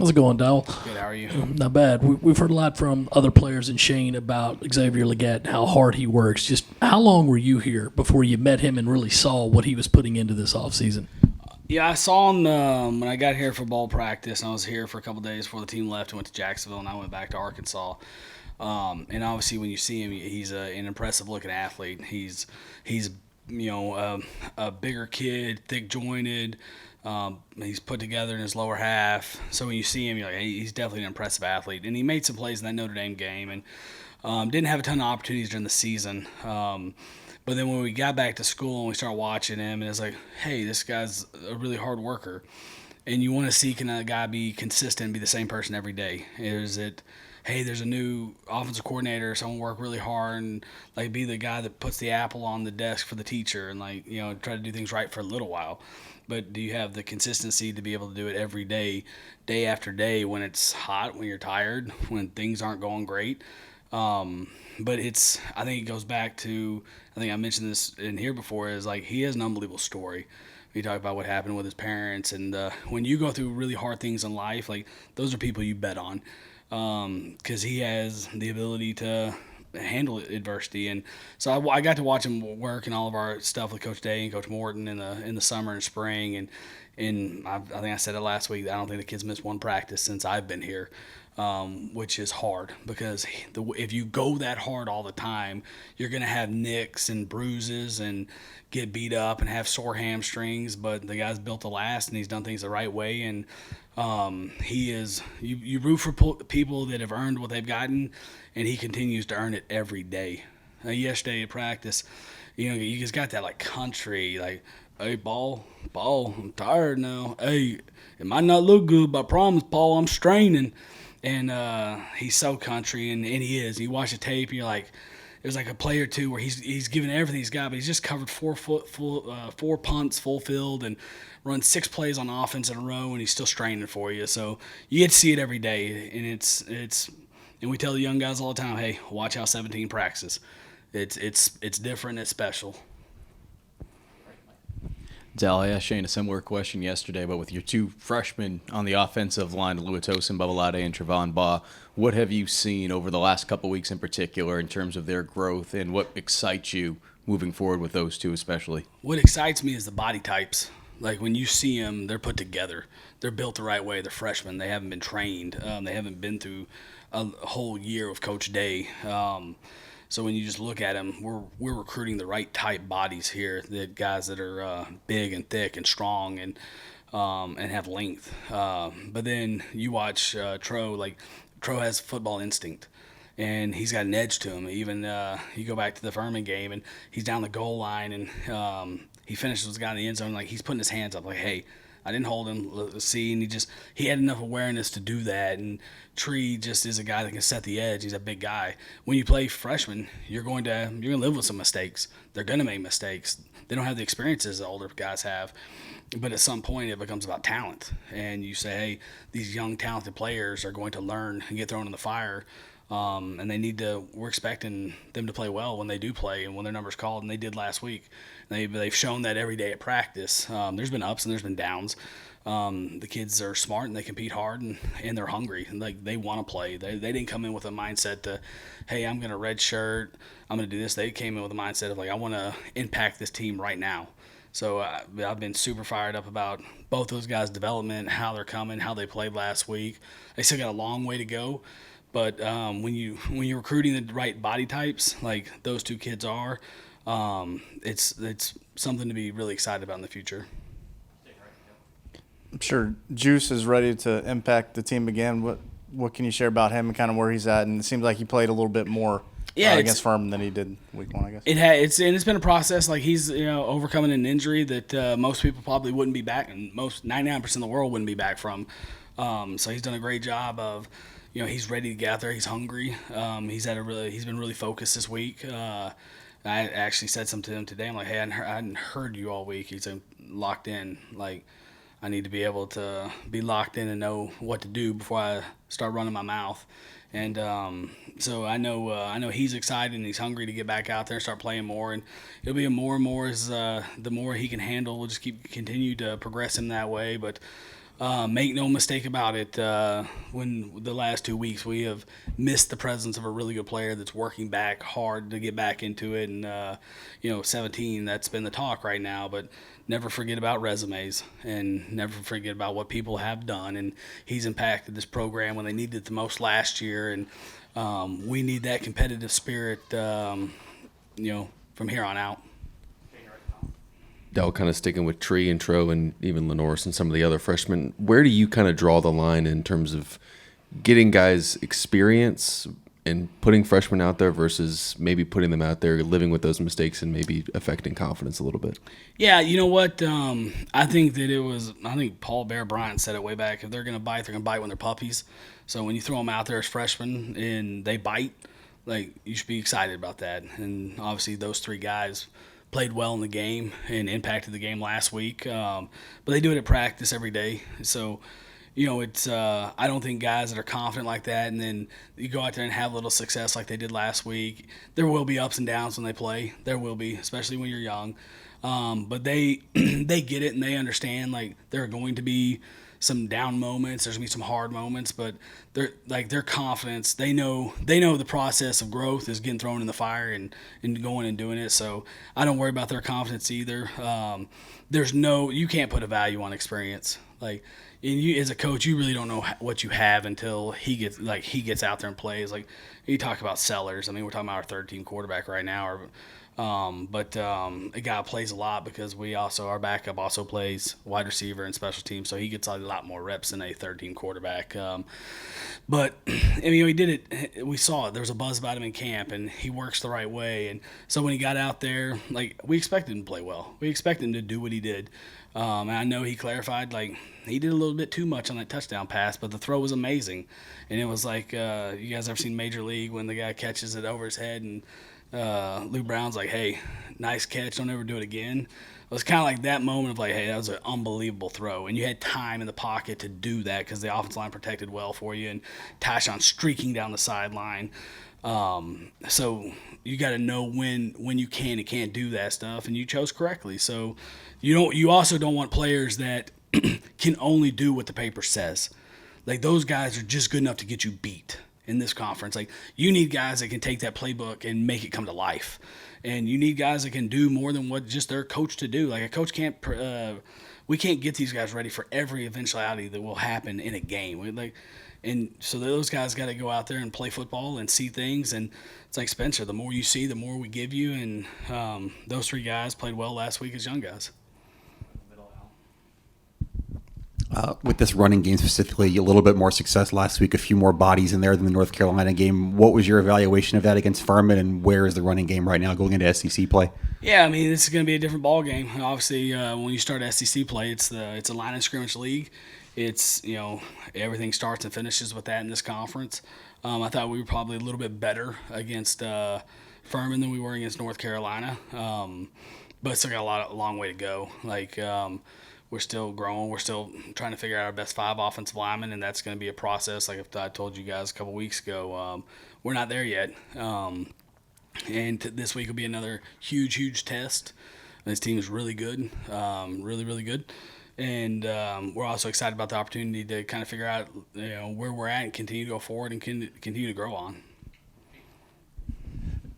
How's it going, Dowell? Good, how are you? Not bad. We've heard a lot from other players and Shane about Xavier Leggett, how hard he works. Just how long were you here before you met him and really saw what he was putting into this offseason? Yeah, I saw him when I got here for ball practice. I was here for a couple days before the team left and went to Jacksonville, and I went back to Arkansas. And obviously, when you see him, he's an impressive-looking athlete. He's a bigger kid, thick jointed. He's put together in his lower half. So when you see him, you're like, hey, he's definitely an impressive athlete. And he made some plays in that Notre Dame game, and didn't have a ton of opportunities during the season. But then when we got back to school and we started watching him, and it's like, hey, this guy's a really hard worker. And you want to see, can a guy be consistent and be the same person every day? Is it, hey, there's a new offensive coordinator, someone work really hard and like be the guy that puts the apple on the desk for the teacher and try to do things right for a little while. But do you have the consistency to be able to do it every day, day after day, when it's hot, when you're tired, when things aren't going great? But I think it goes back to, I think I mentioned this in here before, is like he has an unbelievable story. We talk about what happened with his parents, and when you go through really hard things in life, like those are people you bet on, because he has the ability to handle adversity. And so I got to watch him work and all of our stuff with Coach Day and Coach Morton in the summer and spring, and I think I said it last week. I don't think the kids missed one practice since I've been here. Which is hard because if you go that hard all the time, you're going to have nicks and bruises and get beat up and have sore hamstrings. But the guy's built to last, and he's done things the right way. And he is you root for people that have earned what they've gotten, and he continues to earn it every day. Yesterday at practice, you just got that like country, like, hey, ball, I'm tired now. Hey, it might not look good, but I promise, Paul, I'm straining. And he's so country, and he is. You watch the tape, and you're like, there's like a play or two where he's giving everything he's got, but he's just covered four punts full field and run 6 plays on offense in a row, and he's still straining for you. So you get to see it every day, and it's and we tell the young guys all the time, hey, watch how 17 practices. It's different, it's special. Dal, I asked Shane a similar question yesterday, but with your 2 freshmen on the offensive line, Luatosin, Babalade, and Trevon Baugh, what have you seen over the last couple weeks in particular in terms of their growth, and what excites you moving forward with those 2 especially? What excites me is the body types. Like when you see them, they're put together. They're built the right way. They're freshmen. They haven't been trained. They haven't been through a whole year of Coach Day. So when you just look at them, we're recruiting the right type bodies here. The guys that are big and thick and strong and have length. But then you watch Tro. Like Tro has football instinct, and he's got an edge to him. Even you go back to the Furman game, and he's down the goal line, and he finishes the guy in the end zone. Like he's putting his hands up, like, hey, I didn't hold him. Let's see, and he had enough awareness to do that. And Tree just is a guy that can set the edge. He's a big guy. When you play freshman, you're going to live with some mistakes. They're going to make mistakes. They don't have the experiences the older guys have. But at some point, it becomes about talent. And you say, hey, these young talented players are going to learn and get thrown in the fire. And we're expecting them to play well when they do play and when their number's called, and they did last week. They've shown that every day at practice. There's been ups and there's been downs. The kids are smart and they compete hard and they're hungry and like they want to play. They didn't come in with a mindset to, hey, I'm going to red shirt, I'm going to do this. They came in with a mindset of like, I want to impact this team right now. So I've been super fired up about both those guys' development, how they're coming, how they played last week. They still got a long way to go. But when you're recruiting the right body types, like those 2 kids are, it's something to be really excited about in the future. I'm sure Juice is ready to impact the team again. What can you share about him and kind of where he's at? And it seems like he played a little bit more against Furman than he did week 1, I guess. It's been a process. Like he's overcoming an injury that most people probably wouldn't be back, and most 99% of the world wouldn't be back from. So he's done a great job of. He's ready to get out there. He's hungry. He's been really focused this week. I actually said something to him today. I'm like, hey, I hadn't heard you all week. He's locked in. Like, I need to be able to be locked in and know what to do before I start running my mouth. And so I know he's excited and he's hungry to get back out there and start playing more. And it'll be more and more as the more he can handle. We'll just continue to progress him that way. But Make no mistake about it, when the last 2 weeks we have missed the presence of a really good player that's working back hard to get back into it. And, 17, that's been the talk right now. But never forget about resumes and never forget about what people have done. And he's impacted this program when they needed it the most last year. And we need that competitive spirit, from here on out. Dell, kind of sticking with Tree and Tro and even Lenoris and some of the other freshmen, where do you kind of draw the line in terms of getting guys experience and putting freshmen out there versus maybe putting them out there, living with those mistakes and maybe affecting confidence a little bit? Yeah, you know what? I think Paul Bear Bryant said it way back. If they're going to bite when they're puppies. So when you throw them out there as freshmen and they bite, you should be excited about that. And obviously those three guys played well in the game and impacted the game last week. But they do it at practice every day. So, it's I don't think guys that are confident like that and then you go out there and have a little success like they did last week, there will be ups and downs when they play. There will be, especially when you're young. But they get it and they understand, there are going to be some down moments. There's going to be some hard moments, but their confidence, they know the process of growth is getting thrown in the fire and going and doing it. So I don't worry about their confidence either. You can't put a value on experience. And you, as a coach, you really don't know what you have until he gets out there and plays. You talk about Sellers. I mean, we're talking about our third team quarterback right now. But a guy plays a lot because our backup also plays wide receiver and special teams, so he gets a lot more reps than a third-team quarterback. But he did it. We saw it. There was a buzz about him in camp, and he works the right way. And so when he got out there, we expected him to play well. We expected him to do what he did. And I know he clarified, he did a little bit too much on that touchdown pass, but the throw was amazing. And it was you guys ever seen Major League when the guy catches it over his head and Lou Brown's hey, nice catch, don't ever do it again. It was kind of like that moment of hey, that was an unbelievable throw. And you had time in the pocket to do that because the offensive line protected well for you. And Tyshawn streaking down the sideline. So you got to know when you can and can't do that stuff, and you chose correctly. So you also don't want players that can only do what the paper says. Those guys are just good enough to get you beat in this conference. You need guys that can take that playbook and make it come to life. And you need guys that can do more than what just their coach to do. A coach can't we can't get these guys ready for every eventuality that will happen in a game. And so those guys got to go out there and play football and see things. And it's like Spencer, the more you see, the more we give you. And those three guys played well last week as young guys. With this running game specifically, a little bit more success last week, a few more bodies in there than the North Carolina game. What was your evaluation of that against Furman, and where is the running game right now going into SEC play? Yeah, this is going to be a different ball game. Obviously, when you start SEC play, it's a line and scrimmage league. It's everything starts and finishes with that in this conference. I thought we were probably a little bit better against Furman than we were against North Carolina, but still got a long way to go. We're still growing. We're still trying to figure out our best 5 offensive linemen, and that's going to be a process. Like I told you guys a couple weeks ago, we're not there yet. And this week will be another huge, huge test. This team is really good, really, really good. And we're also excited about the opportunity to kind of figure out where we're at and continue to go forward and continue to grow on.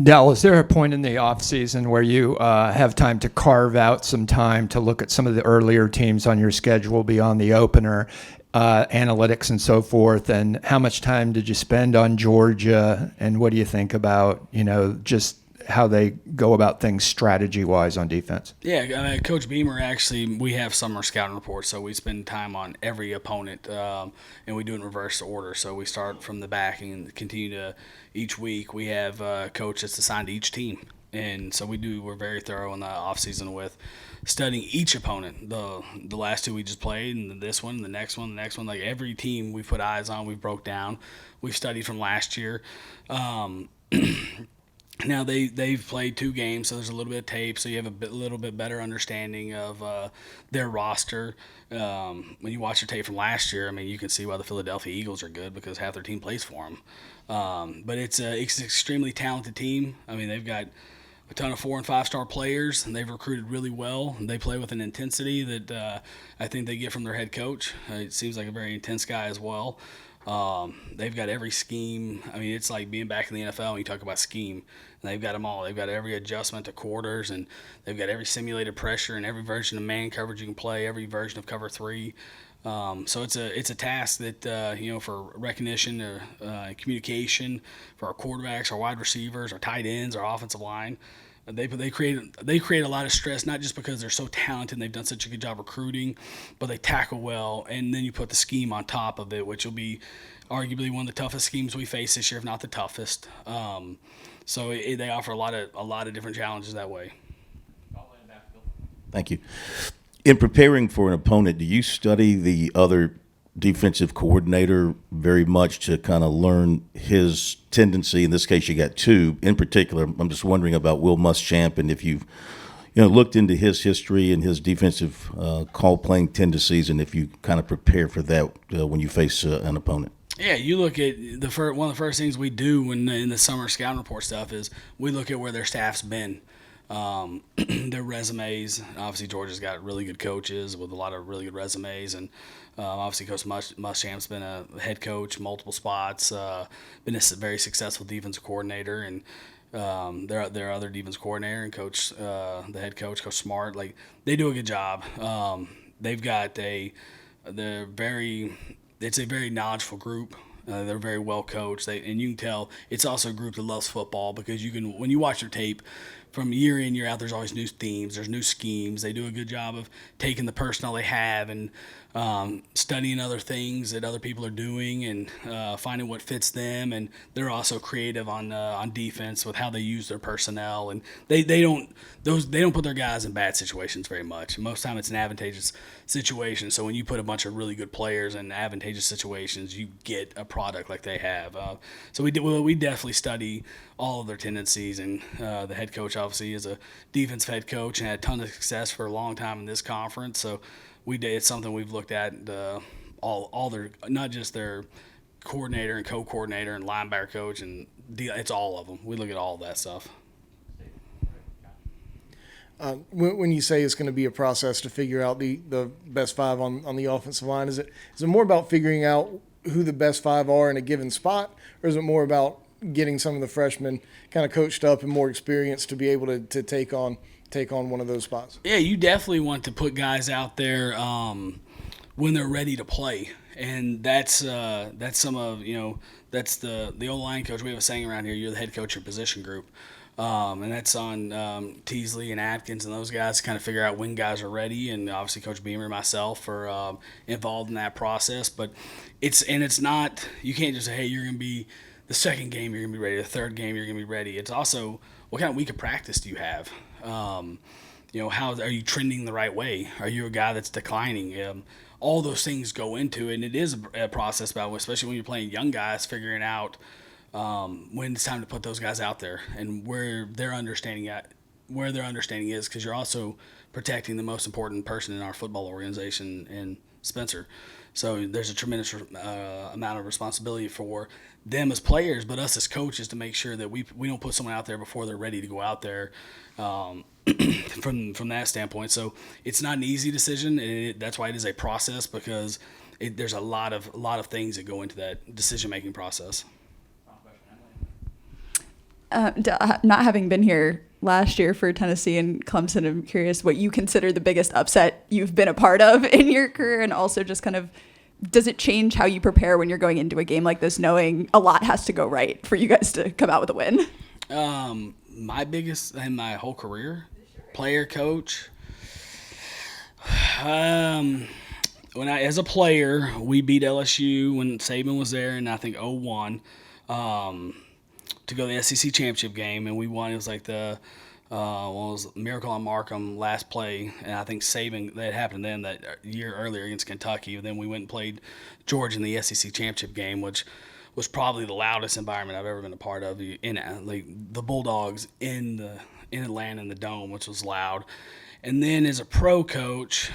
Dell, is there a point in the offseason where you have time to carve out some time to look at some of the earlier teams on your schedule beyond the opener, analytics and so forth? And how much time did you spend on Georgia? And what do you think about, just how they go about things strategy-wise on defense? Yeah, Coach Beamer, we have summer scouting reports, so we spend time on every opponent, and we do it in reverse order. So we start from the back and continue to each week. We have a coach that's assigned to each team, and so we're very thorough in the offseason with studying each opponent. The last 2 we just played, and this one, the next one. Every team we put eyes on, we've broke down. We've studied from last year. Now they've played 2 games, so there's a little bit of tape, so you have a little bit better understanding of their roster. When you watch their tape from last year, you can see why the Philadelphia Eagles are good because half their team plays for them. But it's an extremely talented team. They've got a ton of 4- and 5-star players, and they've recruited really well. And they play with an intensity that I think they get from their head coach. It seems like a very intense guy as well. They've got every scheme. I mean, it's like being back in the NFL when you talk about scheme. And they've got them all. They've got every adjustment to quarters, and they've got every simulated pressure and every version of man coverage you can play, every version of cover 3. So it's a task that for recognition, communication for our quarterbacks, our wide receivers, our tight ends, our offensive line. They create a lot of stress, not just because they're so talented and they've done such a good job recruiting, but they tackle well, and then you put the scheme on top of it, which will be arguably one of the toughest schemes we face this year, if not the toughest. So they offer a lot of different challenges that way. Thank you. In preparing for an opponent, do you study the other defensive coordinator very much to kind of learn his tendency? In this case, you got 2 in particular. I'm just wondering about Will Muschamp, and if you've looked into his history and his defensive call playing tendencies, and if you kind of prepare for that when you face an opponent. Yeah, you look at one of the first things we do in the summer scouting report stuff is we look at where their staff's been. Their resumes. Obviously, Georgia's got really good coaches with a lot of really good resumes, and obviously Coach Muschamp's been a head coach, multiple spots, been a very successful defensive coordinator, and their other defense coordinator and coach, the head coach, Coach Smart, like they do a good job. It's a very knowledgeable group. They're very well coached, and you can tell it's also a group that loves football because when you watch their tape from year in, year out, there's always new themes, there's new schemes. They do a good job of taking the personnel they have and studying other things that other people are doing and finding what fits them. And they're also creative on defense with how they use their personnel. And they don't put their guys in bad situations very much. Most of the time, it's an advantageous situation. So when you put a bunch of really good players in advantageous situations, you get a product like they have. So we definitely study all of their tendencies, and the head coach obviously is a defensive head coach and had a ton of success for a long time in this conference. So it's something we've looked at all their, not just their coordinator and co-coordinator and linebacker coach, and it's all of them. We look at all of that stuff. When you say it's going to be a process to figure out the best 5 on the offensive line, is it more about figuring out who the best 5 are in a given spot, or is it more about getting some of the freshmen kind of coached up and more experienced to be able to take on one of those spots? Yeah, you definitely want to put guys out there when they're ready to play, and that's some of that's the old line coach. We have a saying around here: you're the head coach of your position group. And that's on Teasley and Atkins and those guys to kind of figure out when guys are ready. And obviously Coach Beamer and myself are involved in that process. But it's not – you can't just say, hey, you're going to be – the second game you're going to be ready, the third game you're going to be ready. It's also what kind of week of practice do you have? How are you trending the right way? Are you a guy that's declining? All those things go into it, and it is a process about, especially when you're playing young guys, figuring out – when it's time to put those guys out there and where their understanding is, because you're also protecting the most important person in our football organization in Spencer. So there's a tremendous amount of responsibility for them as players, but us as coaches to make sure that we don't put someone out there before they're ready to go out there from that standpoint. So it's not an easy decision, and that's why it is a process, because there's a lot of things that go into that decision-making process. Not having been here last year for Tennessee and Clemson, I'm curious what you consider the biggest upset you've been a part of in your career, and also just kind of, does it change how you prepare when you're going into a game like this, knowing a lot has to go right for you guys to come out with a win? My biggest in my whole career, player, coach. As a player, we beat LSU when Saban was there, and I think 0-1. To go to the SEC championship game, and we won. It was like the was Miracle on Markham last play, and I think Saban, that happened then that year earlier against Kentucky. Then we went and played Georgia in the SEC championship game, which was probably the loudest environment I've ever been a part of. Like the Bulldogs in Atlanta in the Dome, which was loud. And then as a coach,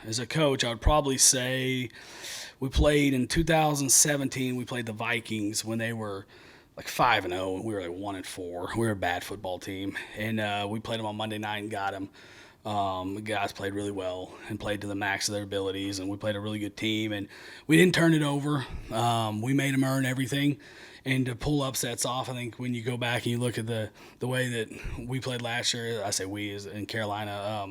I would probably say we played in 2017. We played the Vikings when they were like 5-0, and we were like 1-4. We were a bad football team, and we played them on Monday night and got them. The guys played really well and played to the max of their abilities, and we played a really good team, and we didn't turn it over. We made them earn everything, and to pull upsets off, I think when you go back and you look at the way that we played last year, I say we as in Carolina,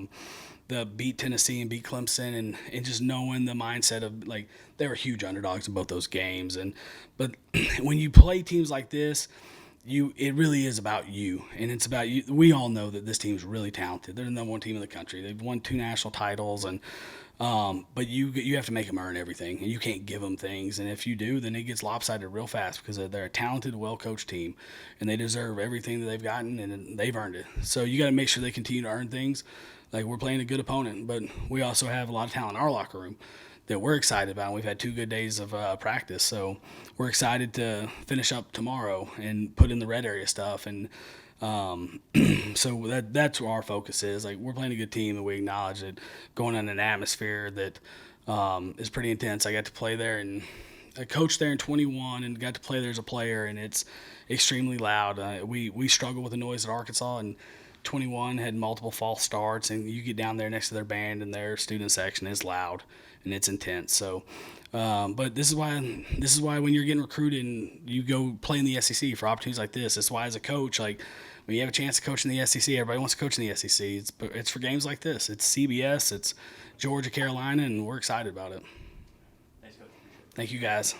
the beat Tennessee and beat Clemson, and just knowing the mindset of, like, they were huge underdogs in both those games. But when you play teams like this, it really is about you, and it's about you. We all know that this team is really talented. They're the number one team in the country. They've won 2 national titles, and but you have to make them earn everything, and you can't give them things. And if you do, then it gets lopsided real fast, because they're a talented, well-coached team, and they deserve everything that they've gotten, and they've earned it. So you got to make sure they continue to earn things. Like, we're playing a good opponent, but we also have a lot of talent in our locker room that we're excited about. We've had 2 good days of practice, so we're excited to finish up tomorrow and put in the red area stuff. And so that's where our focus is. Like, we're playing a good team, and we acknowledge it, going in an atmosphere that is pretty intense. I got to play there, and I coached there in 21 and got to play there as a player, and it's extremely loud. We struggle with the noise at Arkansas, and 21 had multiple false starts, and you get down there next to their band and their student section, it's loud and it's intense. So, but this is why when you're getting recruited and you go play in the SEC for opportunities like this, that's why as a coach, like, when you have a chance to coach in the SEC, everybody wants to coach in the SEC. It's for games like this. It's CBS, it's Georgia, Carolina, and we're excited about it. Thanks, Coach. Thank you, guys.